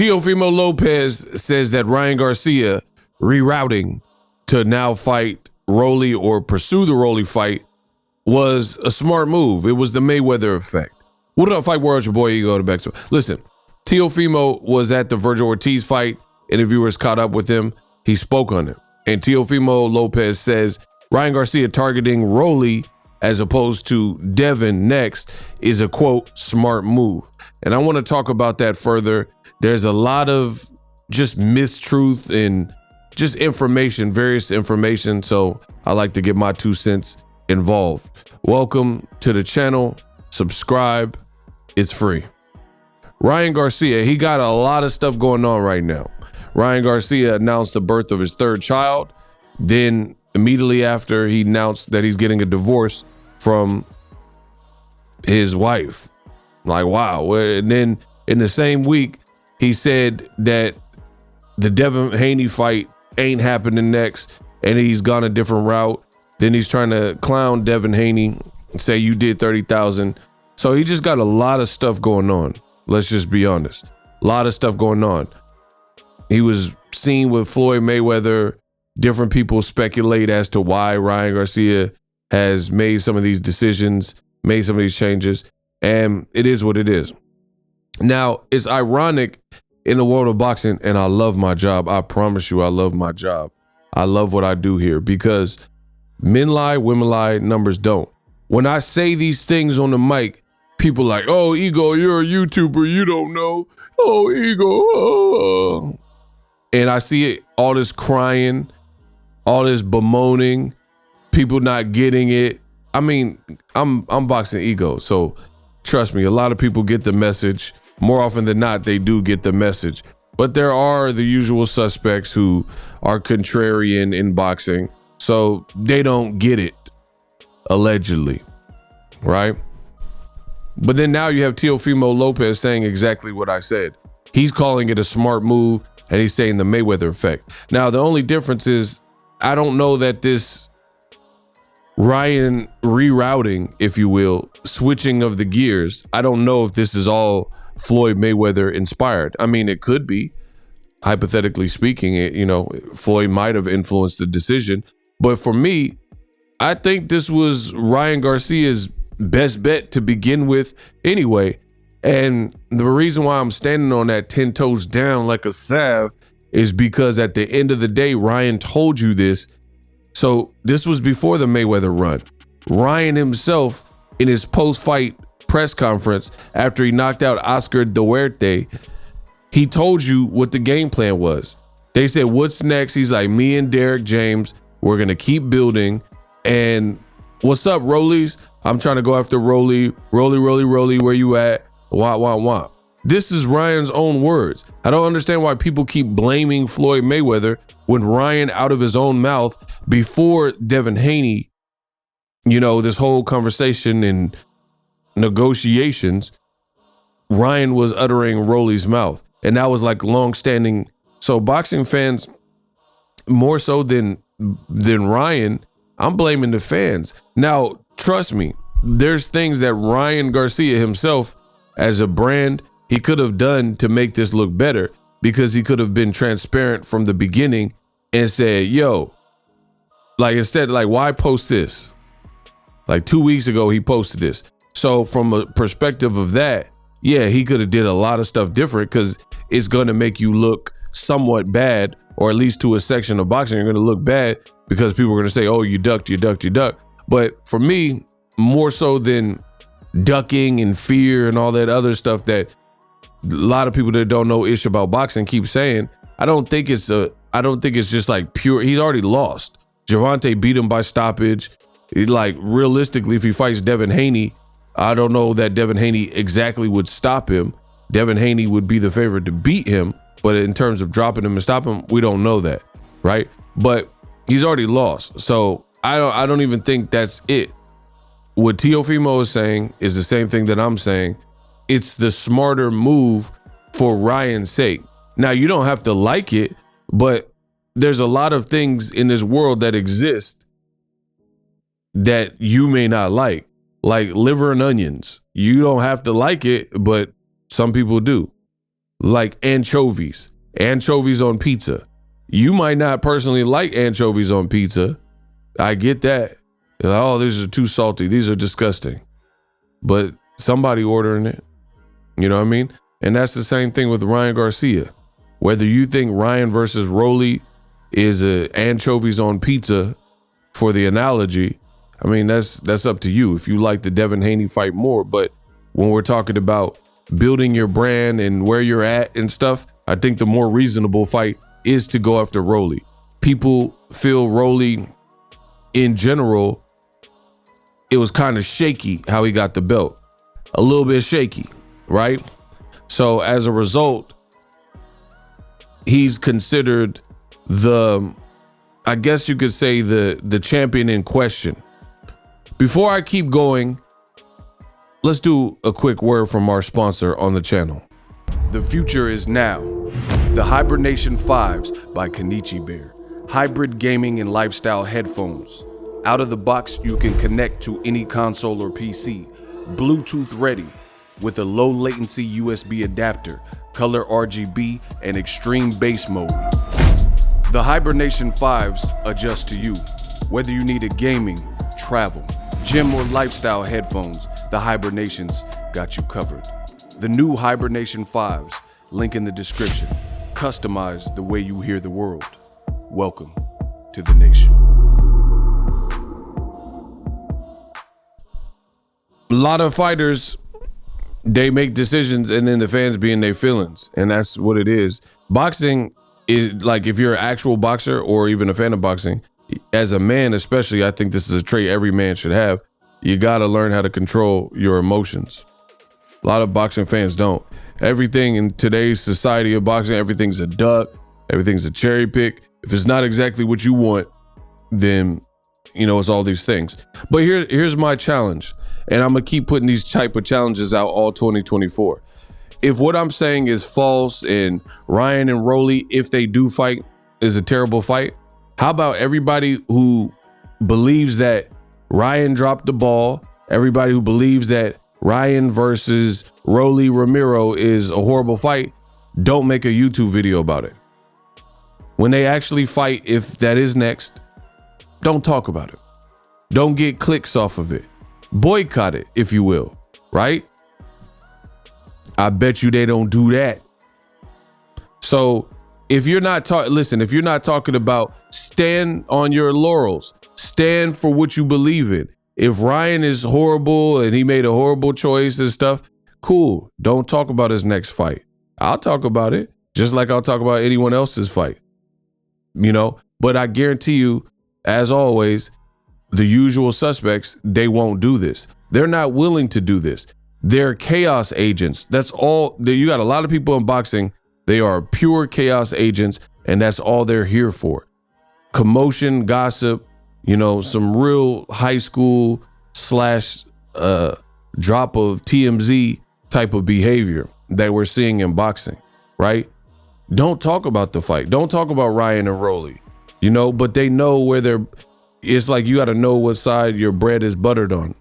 Teofimo Lopez says that Ryan Garcia rerouting to now fight Rolly or pursue the Rolly fight was a smart move. It was the Mayweather effect. What up, Fight World? Your boy Ego to back to. Listen, Teofimo was at the Virgil Ortiz fight. Interviewers caught up with him. He spoke on it. And Teofimo Lopez says Ryan Garcia targeting Rolly as opposed to Devin next is a, quote, smart move. And I want to talk about that further. There's a lot of just mistruth and just information, various information. So I like to get my 2 cents involved. Welcome to the channel. Subscribe. It's free. Ryan Garcia, he got a lot of stuff going on right now. Ryan Garcia announced the birth of his 3rd child. Then immediately after, he announced that he's getting a divorce from his wife. Like, wow. And then in the same week, he said that the Devin Haney fight ain't happening next, and he's gone a different route. Then he's trying to clown Devin Haney and say you did 30,000. So he just got a lot of stuff going on. Let's just be honest. A lot of stuff going on. He was seen with Floyd Mayweather. Different people speculate as to why Ryan Garcia has made some of these decisions, made some of these changes, and it is what it is. Now, it's ironic in the world of boxing, and I love my job. I promise you, I love my job. I love what I do here because men lie, women lie, numbers don't. When I say these things on the mic, people like, oh, Ego, you're a YouTuber, you don't know. Oh, Ego. Oh. And I see it, all this crying, all this bemoaning, people not getting it. I mean, I'm boxing Ego, so trust me, a lot of people get the message. More often than not, they do get the message. But there are the usual suspects who are contrarian in boxing, so they don't get it, allegedly, right? But then now you have Teofimo Lopez saying exactly what I said. He's calling it a smart move, and he's saying the Mayweather effect. Now, the only difference is I don't know that this Ryan rerouting, if you will, switching of the gears, I don't know if this is all Floyd Mayweather inspired. I mean, it could be, hypothetically speaking, Floyd might have influenced the decision. But for me, I think this was Ryan Garcia's best bet to begin with anyway. And the reason why I'm standing on that 10 toes down like a salve is because at the end of the day, Ryan told you this. So this was before the Mayweather run. Ryan himself, in his post-fight press conference after he knocked out Oscar Duarte, he told you what the game plan was. They said, what's next? He's like, me and Derek James, we're going to keep building. And what's up, Rollies? I'm trying to go after Rolly, where you at? Wah. This is Ryan's own words. I don't understand why people keep blaming Floyd Mayweather when Ryan, out of his own mouth, before Devin Haney, this whole conversation and negotiations, Ryan was uttering Rolly's mouth. And that was like long-standing. So boxing fans, more so than Ryan, I'm blaming the fans. Now, trust me, there's things that Ryan Garcia himself, as a brand, he could have done to make this look better, because he could have been transparent from the beginning and said, yo, like, instead, like, why post this? Like 2 weeks ago, he posted this. So from a perspective of that, yeah, he could have did a lot of stuff different, because it's going to make you look somewhat bad, or at least to a section of boxing, you're going to look bad because people are going to say, oh, you ducked. But for me, more so than ducking and fear and all that other stuff that a lot of people that don't know ish about boxing keep saying, I don't think it's just like pure. He's already lost. Gervonta beat him by stoppage. Like, realistically, if he fights Devin Haney, I don't know that Devin Haney exactly would stop him. Devin Haney would be the favorite to beat him, but in terms of dropping him and stopping him, we don't know that, right? But he's already lost. So I don't even think that's it. What Teofimo is saying is the same thing that I'm saying. It's the smarter move for Ryan's sake. Now, you don't have to like it, but there's a lot of things in this world that exist that you may not like liver and onions. You don't have to like it, but some people do. like anchovies on pizza. You might not personally like anchovies on pizza. I get that. You're like, oh, these are too salty. These are disgusting. But somebody ordering it. You know what I mean? And that's the same thing with Ryan Garcia. Whether you think Ryan versus Rolly is anchovies on pizza for the analogy, I mean, that's up to you if you like the Devin Haney fight more. But when we're talking about building your brand and where you're at and stuff, I think the more reasonable fight is to go after Rolly. People feel Rolly in general, it was kind of shaky how he got the belt. A little bit shaky, right? So as a result, he's considered I guess you could say the champion in question. Before I keep going, let's do a quick word from our sponsor on the channel. The future is now. The Hibernation 5s by Kenichi Bear. Hybrid gaming and lifestyle headphones. Out of the box, you can connect to any console or PC. Bluetooth ready with a low latency USB adapter, color RGB, and extreme bass mode. The Hibernation 5s adjust to you. Whether you need a gaming, travel, gym, or lifestyle headphones, the Hibernations got you covered. The new Hibernation 5s, link in the description. Customize the way you hear the world. Welcome to the nation. A lot of fighters, they make decisions and then the fans be in their feelings, and that's what it is. Boxing is like, if you're an actual boxer or even a fan of boxing, as a man especially, I think this is a trait every man should have. You got to learn how to control your emotions. A lot of boxing fans don't. Everything in today's society of boxing, everything's a duck, everything's a cherry pick. If it's not exactly what you want, then, you know, it's all these things. But here's my challenge, and I'm going to keep putting these type of challenges out all 2024. If what I'm saying is false and Ryan and Rolly, if they do fight, is a terrible fight, how about everybody who believes that Ryan dropped the ball, everybody who believes that Ryan versus Rolly Ramiro is a horrible fight, don't make a YouTube video about it. When they actually fight, if that is next, don't talk about it. Don't get clicks off of it. Boycott it, if you will, right? I bet you they don't do that. So if you're not if you're not talking about stand on your laurels, stand for what you believe in. If Ryan is horrible and he made a horrible choice and stuff, cool. Don't talk about his next fight. I'll talk about it, just like I'll talk about anyone else's fight, you know? But I guarantee you, as always, the usual suspects, they won't do this. They're not willing to do this. They're chaos agents. That's all. You got a lot of people in boxing. They are pure chaos agents, and that's all they're here for. Commotion, gossip, you know, some real high school slash drop of TMZ type of behavior that we're seeing in boxing, right? Don't talk about the fight. Don't talk about Ryan and Rolly, you know, but they know where it's like you got to know what side your bread is buttered on.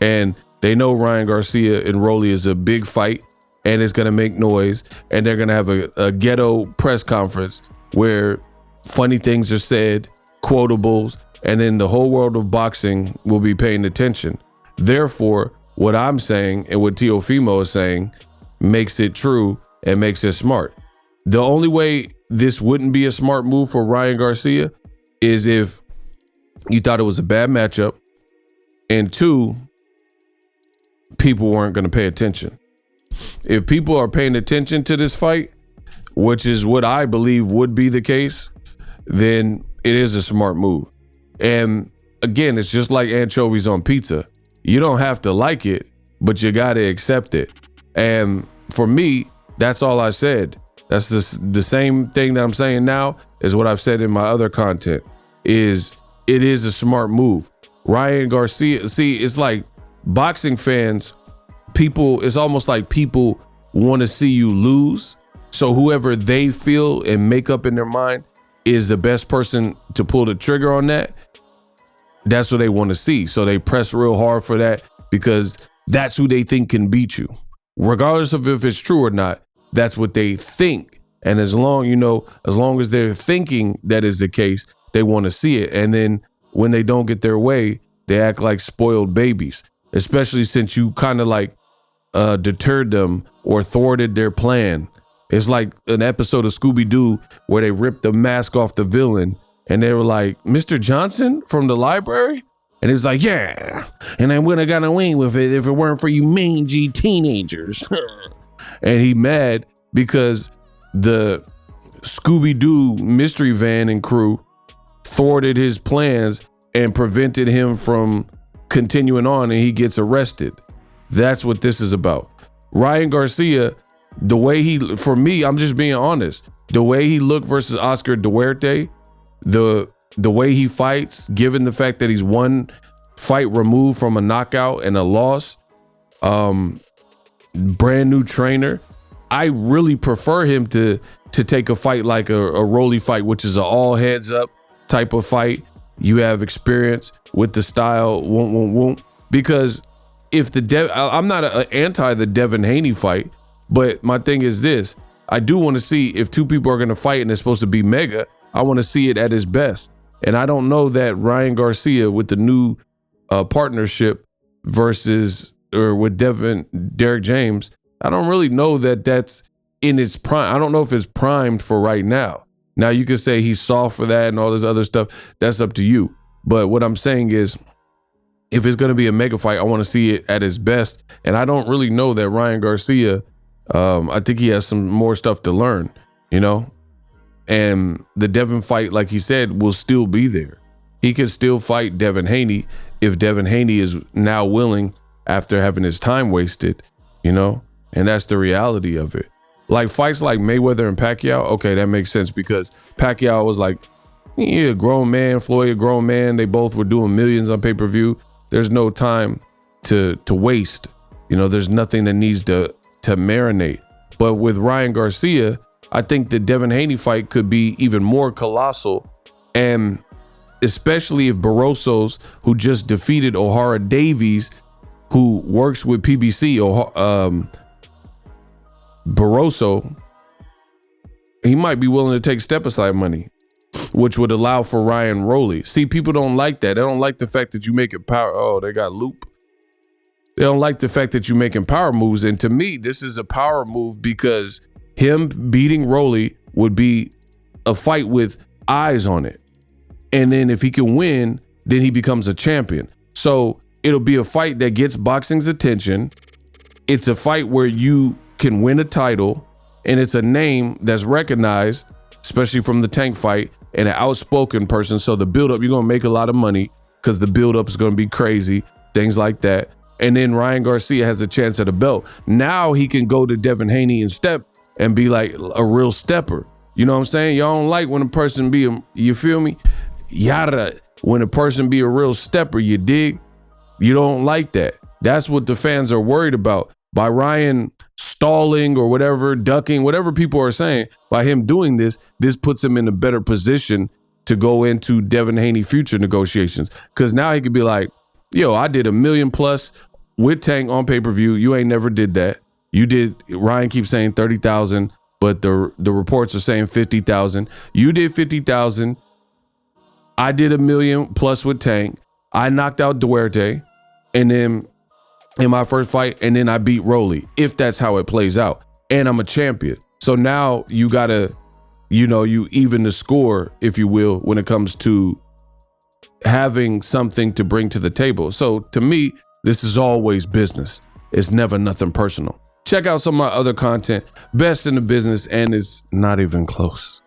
And they know Ryan Garcia and Rolly is a big fight and it's going to make noise, and they're going to have a ghetto press conference where funny things are said, quotables, and then the whole world of boxing will be paying attention. Therefore, what I'm saying and what Teofimo is saying makes it true and makes it smart. The only way this wouldn't be a smart move for Ryan Garcia is if you thought it was a bad matchup, and two, people weren't going to pay attention. If people are paying attention to this fight, which is what I believe would be the case, then it is a smart move. And again, it's just like anchovies on pizza. You don't have to like it, but you got to accept it. And for me, that's all I said. That's the same thing that I'm saying now is what I've said in my other content. It is a smart move. Ryan Garcia, see, it's like boxing fans, it's almost like people want to see you lose. So whoever they feel and make up in their mind is the best person to pull the trigger on that, that's what they want to see. So they press real hard for that because that's who they think can beat you. Regardless of if it's true or not, that's what they think. And as long as they're thinking that is the case, they want to see it. And then when they don't get their way, they act like spoiled babies, especially since you kind of like deterred them or thwarted their plan. It's like an episode of Scooby-Doo where they ripped the mask off the villain and they were like, Mr. Johnson from the library? And he was like, yeah, and I would have got away with it if it weren't for you mangy teenagers. And he mad because the Scooby-Doo mystery van and crew thwarted his plans and prevented him from continuing on, and he gets arrested. That's what this is about. Ryan Garcia, the way for me, I'm just being honest, the way he looked versus Oscar Duarte, the way he fights, given the fact that he's one fight removed from a knockout and a loss, brand new trainer, I really prefer him to take a fight like a Rolly fight, which is an all heads up type of fight. You have experience with the style, because if I'm not anti the Devin Haney fight, but my thing is this: I do want to see if two people are going to fight and it's supposed to be mega. I want to see it at his best, and I don't know that Ryan Garcia with the new partnership with Derek James. I don't really know that that's in its prime. I don't know if it's primed for right now. Now you could say he's soft for that and all this other stuff. That's up to you. But what I'm saying is, if it's going to be a mega fight, I want to see it at his best. And I don't really know that Ryan Garcia, I think he has some more stuff to learn, and the Devin fight, like he said, will still be there. He could still fight Devin Haney if Devin Haney is now willing after having his time wasted, and that's the reality of it. Like fights like Mayweather and Pacquiao, okay, that makes sense because Pacquiao was like, a grown man, Floyd a grown man. They both were doing millions on pay-per-view. There's no time to waste. There's nothing that needs to marinate. But with Ryan Garcia, I think the Devin Haney fight could be even more colossal. And especially if Barroso's, who just defeated O'Hara Davies, who works with PBC, Barroso, he might be willing to take step-aside money, which would allow for Ryan Roley. See, people don't like that. They don't like the fact that you make it power. Oh, they got loop. They don't like the fact that you're making power moves. And to me, this is a power move because him beating Roley would be a fight with eyes on it. And then if he can win, then he becomes a champion. So it'll be a fight that gets boxing's attention. It's a fight where you can win a title, and it's a name that's recognized, especially from the Tank fight, and an outspoken person. So the buildup, you're going to make a lot of money because the buildup is going to be crazy, things like that. And then Ryan Garcia has a chance at a belt. Now he can go to Devin Haney and step and be like a real stepper. You know what I'm saying? Y'all don't like when a person you feel me? Yada. When a person be a real stepper, you dig? You don't like that. That's what the fans are worried about. By Ryan stalling or whatever, ducking, whatever people are saying, by him doing this puts him in a better position to go into Devin Haney future negotiations. Because now he could be like, yo, I did $1 million plus with Tank on pay-per-view. You ain't never did that. You did. Ryan keeps saying 30,000, but the reports are saying 50,000. You did 50,000. I did $1 million plus with Tank. I knocked out Duarte, and then in my first fight, and then I beat Roley, if that's how it plays out. And I'm a champion. So now you gotta, you even the score, if you will, when it comes to having something to bring to the table. So to me, this is always business. It's never nothing personal. Check out some of my other content, best in the business, and it's not even close.